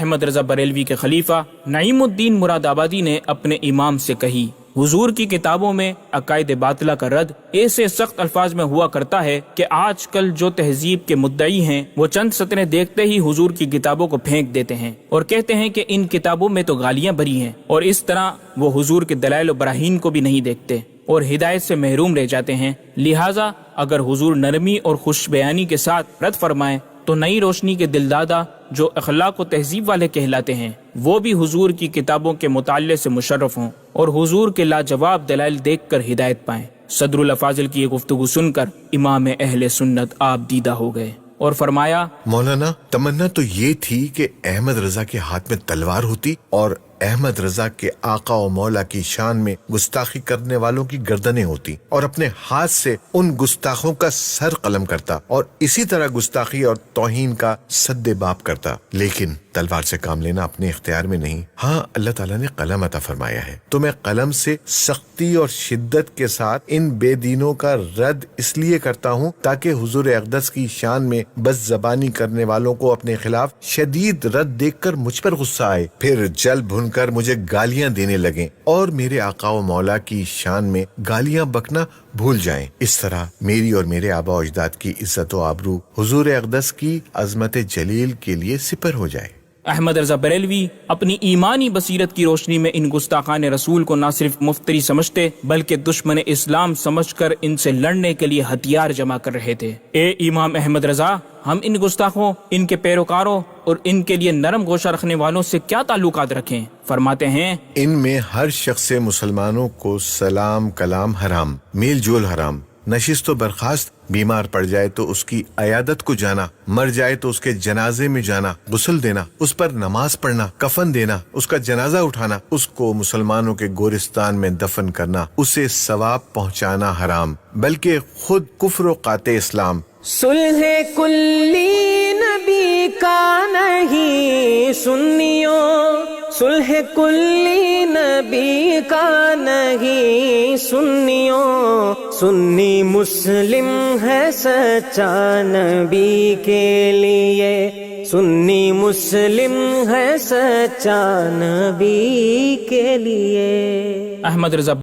احمد رضا بریلوی کے خلیفہ نعیم الدین مراد آبادی نے اپنے امام سے کہی، حضور کی کتابوں میں عقائد باطلہ کا رد ایسے سخت الفاظ میں ہوا کرتا ہے کہ آج کل جو تہذیب کے مدعی ہیں وہ چند سطریں دیکھتے ہی حضور کی کتابوں کو پھینک دیتے ہیں اور کہتے ہیں کہ ان کتابوں میں تو گالیاں بھری ہیں، اور اس طرح وہ حضور کے دلائل و براہین کو بھی نہیں دیکھتے اور ہدایت سے محروم رہ جاتے ہیں۔ لہٰذا اگر حضور نرمی اور خوش بیانی کے ساتھ رد فرمائیں تو نئی روشنی کے دلدادہ جو اخلاق و تہذیب والے کہلاتے ہیں وہ بھی حضور کی کتابوں کے مطالعے سے مشرف ہوں اور حضور کے لاجواب دلائل دیکھ کر ہدایت پائیں۔ صدر الافاضل کی یہ گفتگو سن کر امام اہل سنت آپ دیدہ ہو گئے اور فرمایا، مولانا تمنا تو یہ تھی کہ احمد رضا کے ہاتھ میں تلوار ہوتی اور احمد رضا کے آقا و مولا کی شان میں گستاخی کرنے والوں کی گردنیں ہوتی اور اپنے ہاتھ سے ان گستاخوں کا سر قلم کرتا اور اسی طرح گستاخی اور توہین کا سد باب کرتا، لیکن تلوار سے کام لینا اپنے اختیار میں نہیں۔ ہاں، اللہ تعالیٰ نے قلم عطا فرمایا ہے تو میں قلم سے سختی اور شدت کے ساتھ ان بے دینوں کا رد اس لیے کرتا ہوں تاکہ حضور اقدس کی شان میں بس زبانی کرنے والوں کو اپنے خلاف شدید رد دیکھ کر مجھ پر غصہ آئے، پھر جل بھن کر مجھے گالیاں دینے لگیں اور میرے آقا و مولا کی شان میں گالیاں بکنا بھول جائیں۔ اس طرح میری اور میرے آبا و اجداد کی عزت و آبرو حضور اقدس کی عظمت جلیل کے لیے سپر ہو جائے۔ احمد رضا بریلوی اپنی ایمانی بصیرت کی روشنی میں ان گستاخان رسول کو نہ صرف مفتری سمجھتے بلکہ دشمن اسلام سمجھ کر ان سے لڑنے کے لیے ہتھیار جمع کر رہے تھے۔ اے امام احمد رضا، ہم ان گستاخوں، ان کے پیروکاروں اور ان کے لیے نرم گوشہ رکھنے والوں سے کیا تعلقات رکھیں؟ فرماتے ہیں، ان میں ہر شخص مسلمانوں کو سلام کلام حرام، میل جول حرام، نشست و برخاست، بیمار پڑ جائے تو اس کی عیادت کو جانا، مر جائے تو اس کے جنازے میں جانا، غسل دینا، اس پر نماز پڑھنا، کفن دینا، اس کا جنازہ اٹھانا، اس کو مسلمانوں کے گورستان میں دفن کرنا، اسے ثواب پہنچانا حرام، بلکہ خود کفر و قاطع اسلام۔ صلح کلی نبی کا نہیں سنیوں، صلح کلی نبی کا نہیں سنیوں، سنی مسلم ہے سچا نبی کے لیے، سنی مسلم ہے سچا نبی کے لیے۔ احمد رضا